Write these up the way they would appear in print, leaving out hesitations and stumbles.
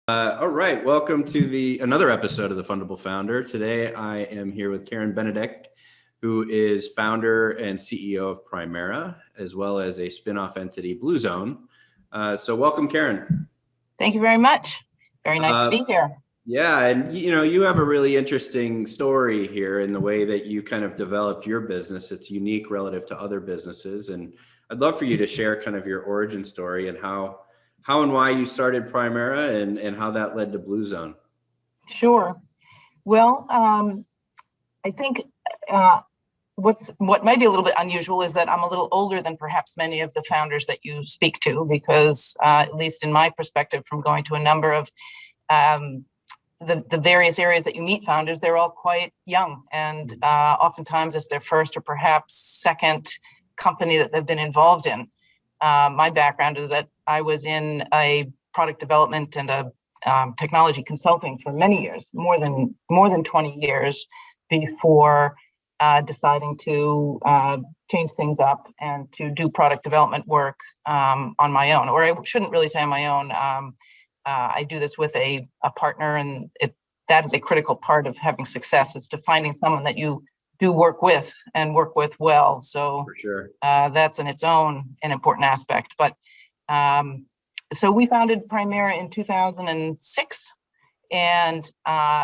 All right, welcome to another episode of the Fundable Founder. Today, I am here with Karen Benedek, who is founder and CEO of Primaira, as well as a spin-off entity, BlueZone. So welcome, Karen. Thank you very much. Very nice to be here. Yeah, and you have a really interesting story here in the way that you kind of developed your business. It's unique relative to other businesses, and I'd love for you to share kind of your origin story and how and why you started Primaira and how that led to BlueZone. Sure. Well, I think what might be a little bit unusual is that I'm a little older than perhaps many of the founders that you speak to, because at least in my perspective, from going to a number of the various areas that you meet founders, they're all quite young, and oftentimes it's their first or perhaps second company that they've been involved in. My background is that I was in a product development and a technology consulting for many years, more than 20 years, before deciding to change things up and to do product development work on my own. Or I shouldn't really say on my own. I do this with a partner, and that is a critical part of having success, is to finding someone that you do work with and work with well. So for sure, that's in its own an important aspect. But so we founded Primaira in 2006, and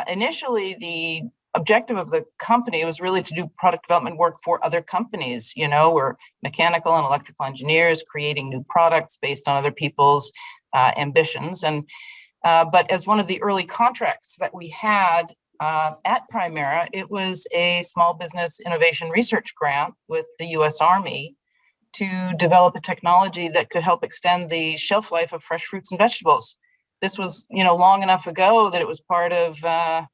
initially the objective of the company was really to do product development work for other companies. We're mechanical and electrical engineers creating new products based on other people's ambitions. And but as one of the early contracts that we had at Primaira, it was a small business innovation research grant with the U.S. Army to develop a technology that could help extend the shelf life of fresh fruits and vegetables. This was, long enough ago that it was part of, the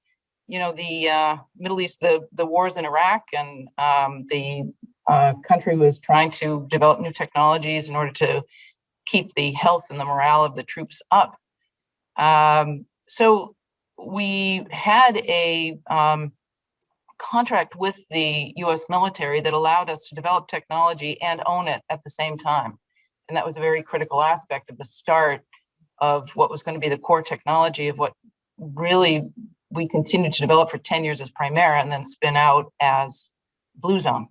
Middle East, the wars in Iraq, and the country was trying to develop new technologies in order to keep the health and the morale of the troops up. So we had a contract with the U.S. military that allowed us to develop technology and own it at the same time. And that was a very critical aspect of the start of what was going to be the core technology of what really we continued to develop for 10 years as Primaira and then spin out as BlueZone.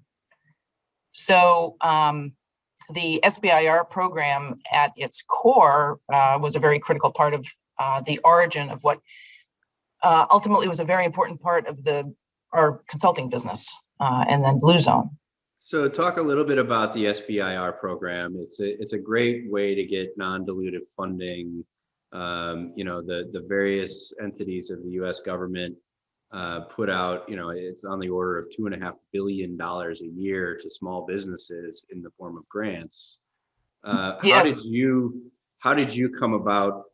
So the SBIR program at its core was a very critical part of the origin of what ultimately was a very important part of our consulting business, and then BlueZone. So talk a little bit about the SBIR program. It's a great way to get non-dilutive funding. The various entities of the U.S. government put out, it's on the order of $2.5 billion a year to small businesses in the form of grants. Yes. How did you come about,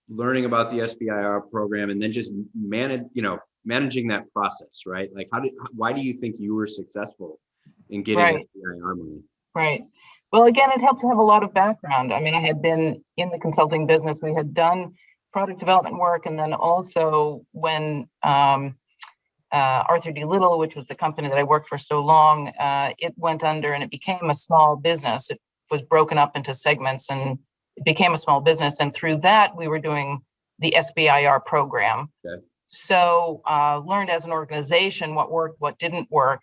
learning about the SBIR program and then just managing that process, right? Like why do you think you were successful in getting SBIR money? Right. Well, again, it helped to have a lot of background. I mean, I had been in the consulting business. We had done product development work. And then also when Arthur D. Little, which was the company that I worked for so long, it went under and it became a small business. It was broken up into segments and it became a small business. And through that, we were doing the SBIR program. Okay. So learned as an organization what worked, what didn't work.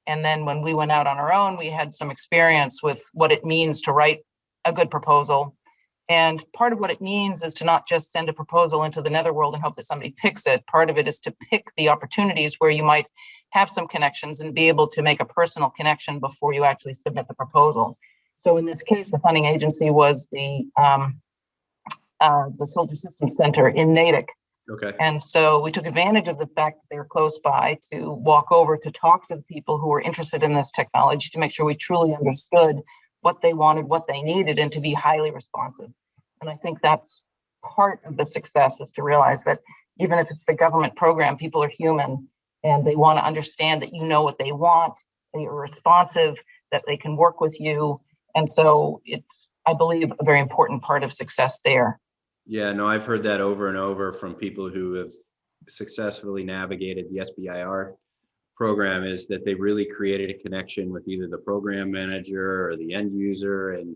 And then when we went out on our own, we had some experience with what it means to write a good proposal. And part of what it means is to not just send a proposal into the netherworld and hope that somebody picks it. Part of it is to pick the opportunities where you might have some connections and be able to make a personal connection before you actually submit the proposal. So in this case, the funding agency was the Soldier Systems Center in Benedek. Okay. And so we took advantage of the fact that they were close by to walk over to talk to the people who were interested in this technology to make sure we truly understood what they wanted, what they needed, and to be highly responsive. And I think that's part of the success, is to realize that even if it's the government program, people are human and they want to understand that you know what they want, that you're responsive, that they can work with you. And so it's, I believe, a very important part of success there. Yeah, no, I've heard that over and over from people who have successfully navigated the SBIR program, is that they really created a connection with either the program manager or the end user, and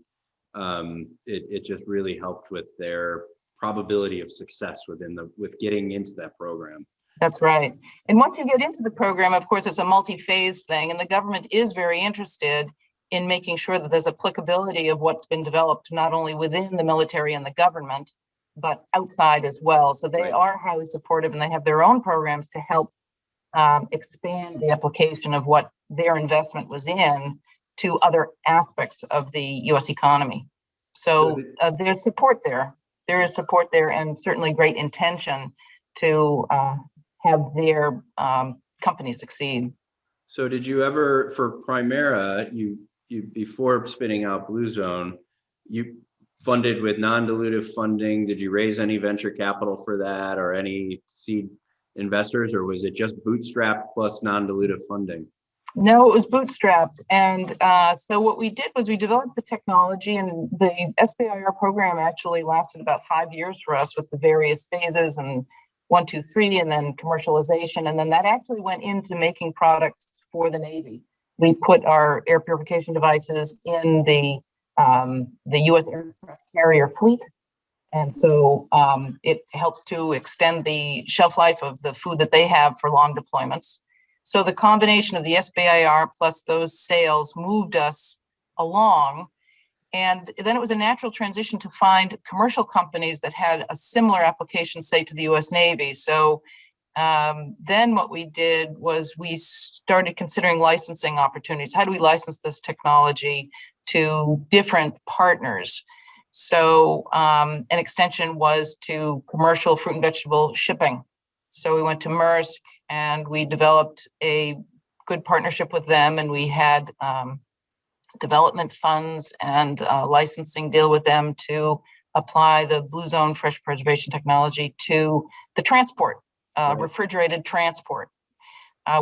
it just really helped with their probability of success with getting into that program? That's right. And once you get into the program, of course, it's a multi-phase thing, and the government is very interested in making sure that there's applicability of what's been developed, not only within the military and the government, but outside as well. So they Right. are highly supportive, and they have their own programs to help expand the application of what their investment was in to other aspects of the U.S. economy. So there's support there. There is support there, and certainly great intention to have their company succeed. So did you ever, for Primaira, you before spinning out BlueZone, you funded with non-dilutive funding? Did you raise any venture capital for that or any seed investors, or was it just bootstrapped plus non-dilutive funding? No, it was bootstrapped. And so what we did was we developed the technology, and the SBIR program actually lasted about 5 years for us with the various phases and 1, 2, 3, and then commercialization. And then that actually went into making products for the Navy. We put our air purification devices in the U.S. aircraft carrier fleet. And so it helps to extend the shelf life of the food that they have for long deployments. So the combination of the SBIR plus those sales moved us along. And then it was a natural transition to find commercial companies that had a similar application, say, to the US Navy. So then what we did was we started considering licensing opportunities. How do we license this technology to different partners? So an extension was to commercial fruit and vegetable shipping. So we went to Maersk and we developed a good partnership with them, and we had development funds and licensing deal with them to apply the BlueZone fresh preservation technology to the transport, refrigerated transport.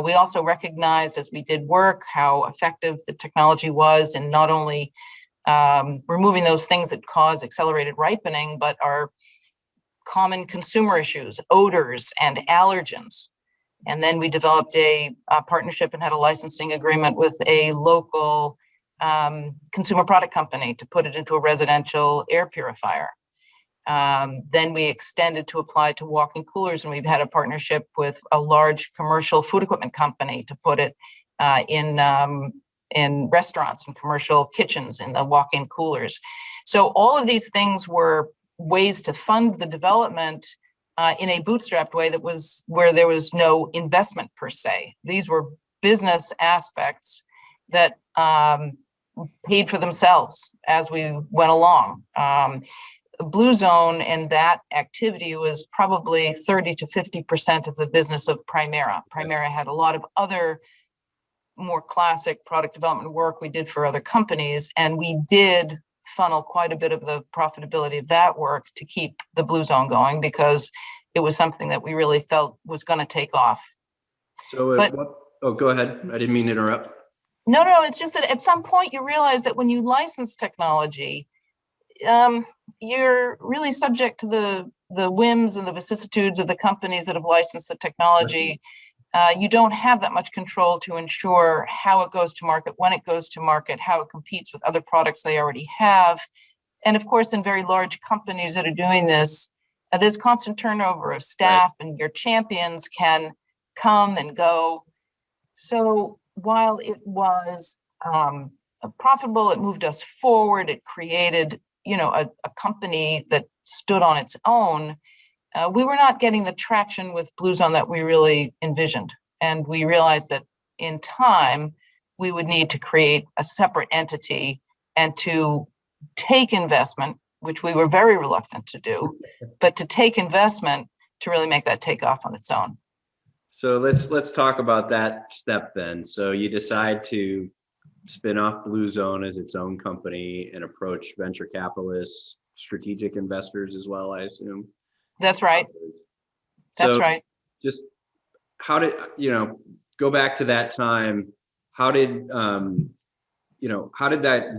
We also recognized as we did work how effective the technology was in not only removing those things that cause accelerated ripening, but are common consumer issues, odors and allergens. And then we developed a partnership and had a licensing agreement with a local consumer product company to put it into a residential air purifier. Then we extended to apply to walk-in coolers, and we've had a partnership with a large commercial food equipment company to put it in restaurants and commercial kitchens in the walk-in coolers. So all of these things were ways to fund the development in a bootstrapped way that was where there was no investment per se. These were business aspects that paid for themselves as we went along. BlueZone and that activity was probably 30 to 50% of the business of Primaira. Primaira had a lot of other more classic product development work we did for other companies, and we did funnel quite a bit of the profitability of that work to keep the BlueZone going, because it was something that we really felt was going to take off. So go ahead. I didn't mean to interrupt. No, it's just that at some point you realize that when you license technology, you're really subject to the whims and the vicissitudes of the companies that have licensed the technology. You don't have that much control to ensure how it goes to market, when it goes to market, how it competes with other products they already have. And of course, in very large companies that are doing this, there's constant turnover of staff, and your champions can come and go. So while it was profitable, it moved us forward. It created, a company that stood on its own. We were not getting the traction with BlueZone that we really envisioned. And we realized that in time, we would need to create a separate entity and to take investment, which we were very reluctant to do, but to take investment to really make that take off on its own. So let's talk about that step then. So you decide to spin off BlueZone as its own company and approach venture capitalists, strategic investors as well, I assume. That's right. That's right. Just how did, go back to that time, how did that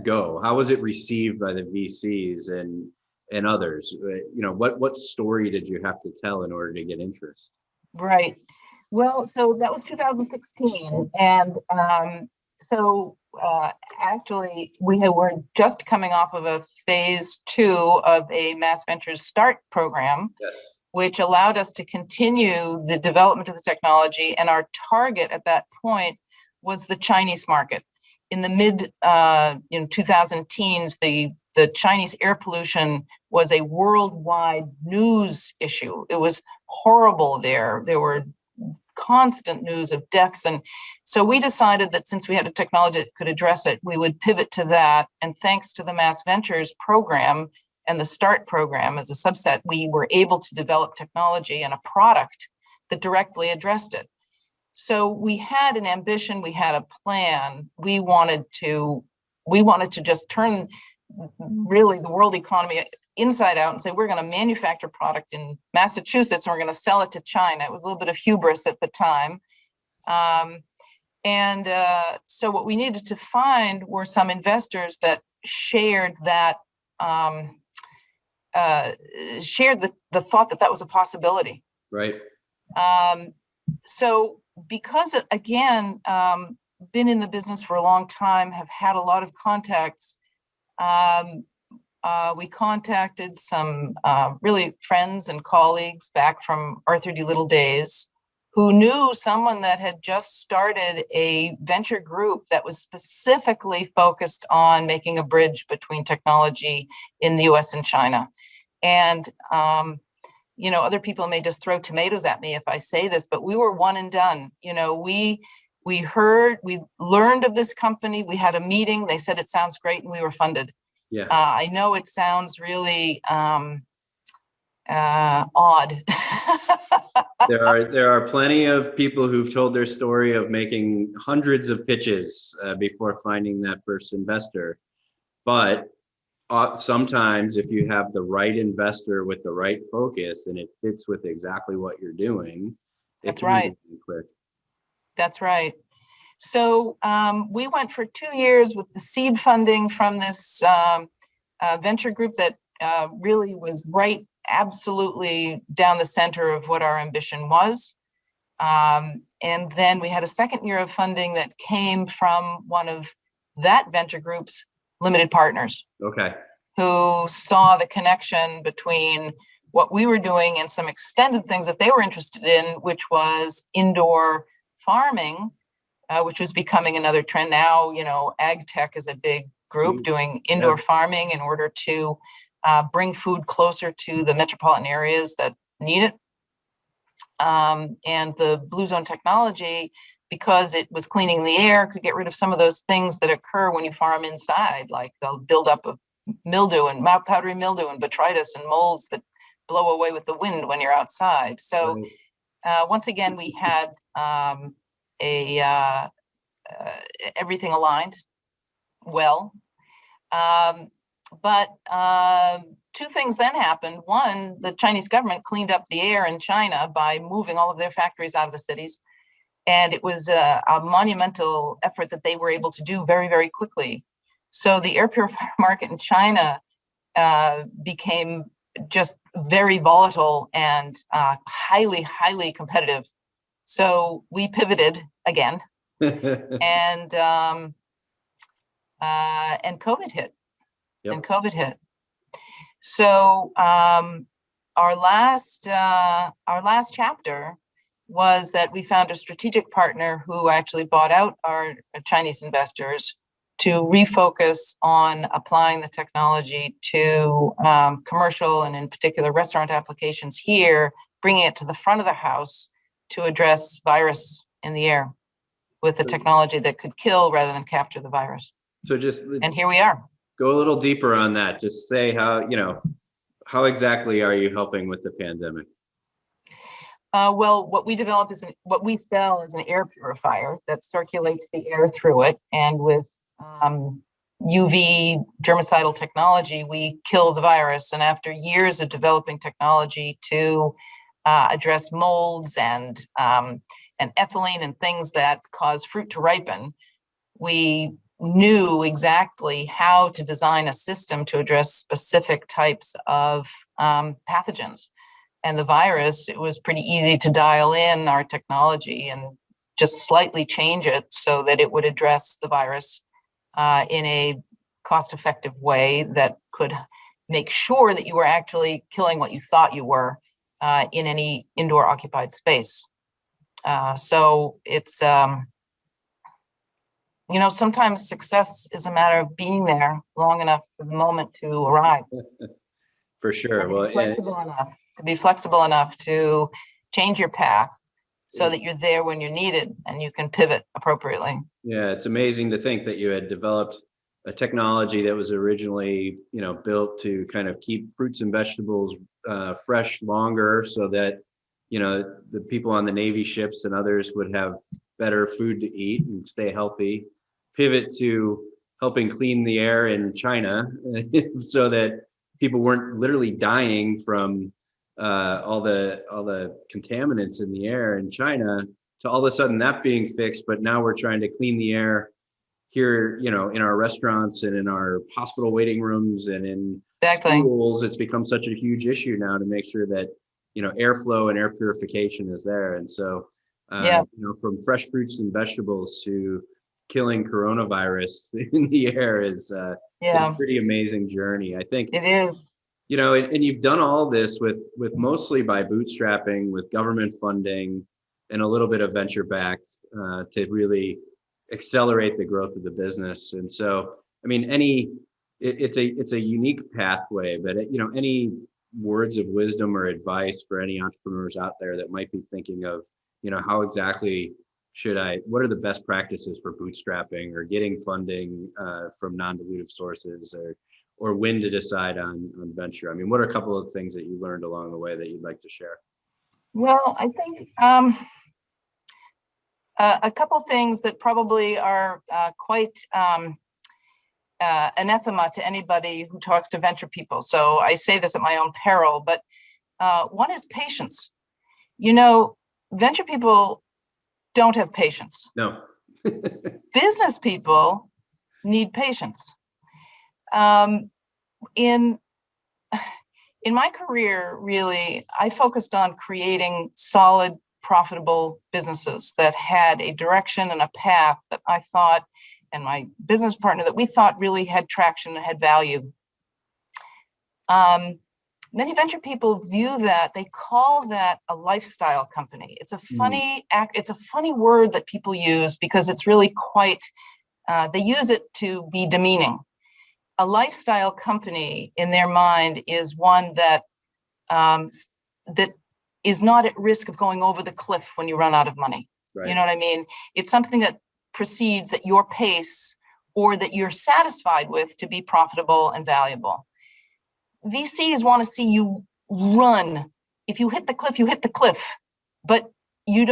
go? How was it received by the VCs and others? What story did you have to tell in order to get interest? Right. Well, so that was 2016. And Actually, were just coming off of a phase 2 of a Mass Ventures Start program, Yes. which allowed us to continue the development of the technology. And our target at that point was the Chinese market. In the mid 2000 teens, the Chinese air pollution was a worldwide news issue. It was horrible there. There were constant news of deaths. And so we decided that since we had a technology that could address it, we would pivot to that. And thanks to the Mass Ventures program and the START program as a subset, we were able to develop technology and a product that directly addressed it. So we had an ambition, we had a plan. We wanted to just turn really the world economy inside out and say, we're going to manufacture product in Massachusetts and we're going to sell it to China. It was a little bit of hubris at the time. So what we needed to find were some investors that shared that, shared the thought that was a possibility. Right. So because, again, been in the business for a long time, have had a lot of contacts, we contacted some really friends and colleagues back from Arthur D. Little days who knew someone that had just started a venture group that was specifically focused on making a bridge between technology in the US and China. And, other people may just throw tomatoes at me if I say this, but we were one and done. We learned of this company, we had a meeting, they said it sounds great, and we were funded. Yeah. I know it sounds really odd. There are plenty of people who've told their story of making hundreds of pitches before finding that first investor. But sometimes if you have the right investor with the right focus and it fits with exactly what you're doing, That's right. Quick. That's right. So we went for 2 years with the seed funding from this venture group that really was right, absolutely down the center of what our ambition was. And then we had a second year of funding that came from one of that venture group's limited partners. Okay. Who saw the connection between what we were doing and some extended things that they were interested in, which was indoor farming, which was becoming another trend now. Ag tech is a big group doing indoor farming in order to bring food closer to the metropolitan areas that need it. And the BlueZone technology, because it was cleaning the air, could get rid of some of those things that occur when you farm inside, like the buildup of mildew and powdery mildew and botrytis and molds that blow away with the wind when you're outside. So once again, we had everything aligned well. But two things then happened. One, the Chinese government cleaned up the air in China by moving all of their factories out of the cities. And it was a monumental effort that they were able to do very, very quickly. So the air purifier market in China became just very volatile and highly, highly competitive. So we pivoted again, and COVID hit. Yep. And COVID hit. So our last chapter was that we found a strategic partner who actually bought out our Chinese investors to refocus on applying the technology to commercial and in particular restaurant applications here, bringing it to the front of the house to address virus in the air with a technology that could kill rather than capture the virus. And here we are. Go a little deeper on that. Just say how exactly are you helping with the pandemic? Well, what we sell is an air purifier that circulates the air through it, and with UV germicidal technology, we kill the virus. And after years of developing technology to address molds and ethylene and things that cause fruit to ripen, we knew exactly how to design a system to address specific types of pathogens. And the virus, it was pretty easy to dial in our technology and just slightly change it so that it would address the virus in a cost-effective way that could make sure that you were actually killing what you thought you were in any indoor occupied space. So it's, sometimes success is a matter of being there long enough for the moment to arrive. For sure. Well, to be flexible enough to change your path so that you're there when you're needed and you can pivot appropriately. Yeah, it's amazing to think that you had developed a technology that was originally, built to kind of keep fruits and vegetables fresh longer, so that, the people on the Navy ships and others would have better food to eat and stay healthy. Pivot to helping clean the air in China so that people weren't literally dying from all the contaminants in the air in China, to all of a sudden that being fixed. But now we're trying to clean the air here, in our restaurants and in our hospital waiting rooms and in schools. It's become such a huge issue now to make sure that, airflow and air purification is there. And so, from fresh fruits and vegetables to killing coronavirus in the air is a pretty amazing journey. I think it is. And you've done all this with mostly by bootstrapping, with government funding and a little bit of venture backed to really accelerate the growth of the business. And so, I mean, it's a unique pathway, but any words of wisdom or advice for any entrepreneurs out there that might be thinking of, how exactly what are the best practices for bootstrapping or getting funding from non-dilutive sources, or when to decide on venture? I mean, what are a couple of things that you learned along the way that you'd like to share? Well, I think a couple things that probably are quite anathema to anybody who talks to venture people. So I say this at my own peril, but one is patience. Venture people don't have patience. No. Business people need patience. In my career, really, I focused on creating solid, profitable businesses that had a direction and a path that I thought, and my business partner, that we thought really had traction and had value. Many venture people view that, they call that a lifestyle company. It's a funny it's a funny word that people use because it's really quite, they use it to be demeaning. A lifestyle company in their mind is one that that is not at risk of going over the cliff when you run out of money. Right. You know what I mean? It's something that proceeds at your pace or that you're satisfied with to be profitable and valuable. VCs want to see you run. If you hit the cliff, you hit the cliff, but you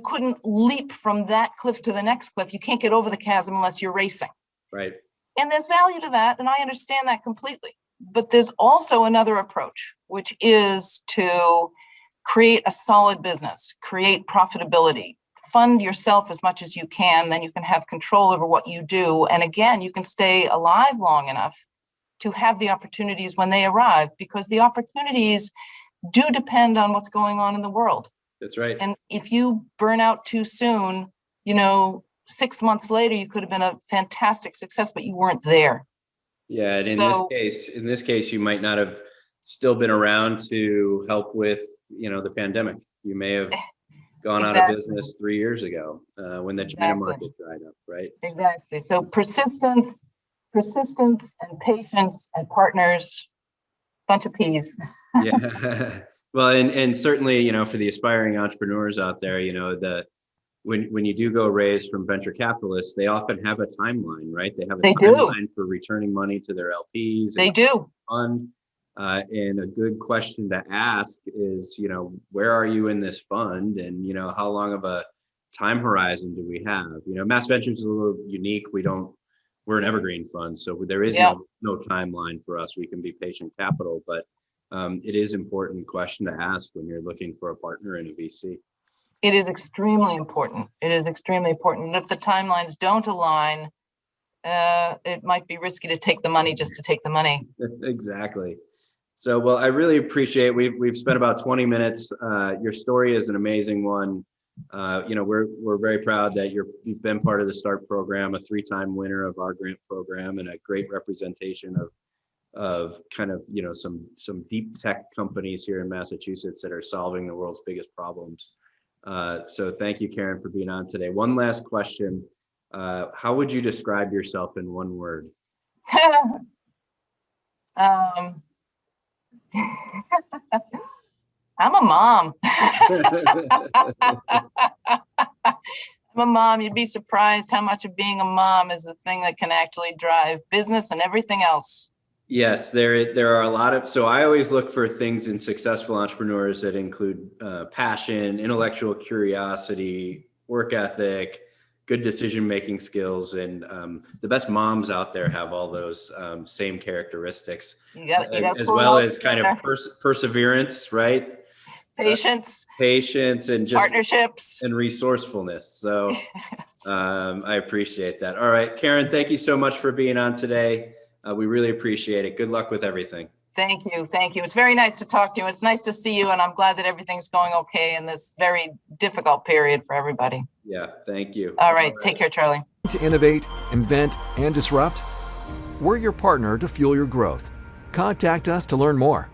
couldn't leap from that cliff to the next cliff. You can't get over the chasm unless you're racing. Right. And there's value to that, and I understand that completely. But there's also another approach, which is to create a solid business, create profitability, fund yourself as much as you can, then you can have control over what you do. And again, you can stay alive long enough to have the opportunities when they arrive, because the opportunities do depend on what's going on in the world. That's right. And if you burn out too soon, 6 months later, you could have been a fantastic success, but you weren't there. Yeah, and in this case, you might not have still been around to help with, the pandemic. You may have gone out of business 3 years ago when the China market dried up, right? Exactly. So persistence and patience and partners, bunch of peas. Yeah. Well, and certainly, for the aspiring entrepreneurs out there, when you do go raise from venture capitalists, they often have a timeline, right? They have a timeline for returning money to their LPs. They do. Fund. And a good question to ask is, where are you in this fund? And, how long of a time horizon do we have? Mass Ventures is a little unique. We're an evergreen fund, so there is no timeline for us. We can be patient capital, but it is an important question to ask when you're looking for a partner in a VC. It is extremely important. It is extremely important. And if the timelines don't align, it might be risky to take the money just to take the money. Exactly. So, well, I really appreciate we've spent about 20 minutes. Your story is an amazing one. we're very proud that you've been part of the START program, a 3-time winner of our grant program, and a great representation of kind of, some deep tech companies here in Massachusetts that are solving the world's biggest problems. So thank you, Karen, for being on today. One last question. How would you describe yourself in one word? Um, I'm a mom. I'm a mom. You'd be surprised how much of being a mom is the thing that can actually drive business and everything else. Yes, there are a lot of, so I always look for things in successful entrepreneurs that include passion, intellectual curiosity, work ethic, good decision-making skills. And the best moms out there have all those same characteristics, as well as kind of perseverance, right? Patience and just partnerships and resourcefulness. So I appreciate that. All right, Karen, thank you so much for being on today. We really appreciate it. Good luck with everything. Thank you. Thank you. It's very nice to talk to you. It's nice to see you. And I'm glad that everything's going okay in this very difficult period for everybody. Yeah, thank you. All right. Take care, Charlie. To innovate, invent, and disrupt? We're your partner to fuel your growth. Contact us to learn more.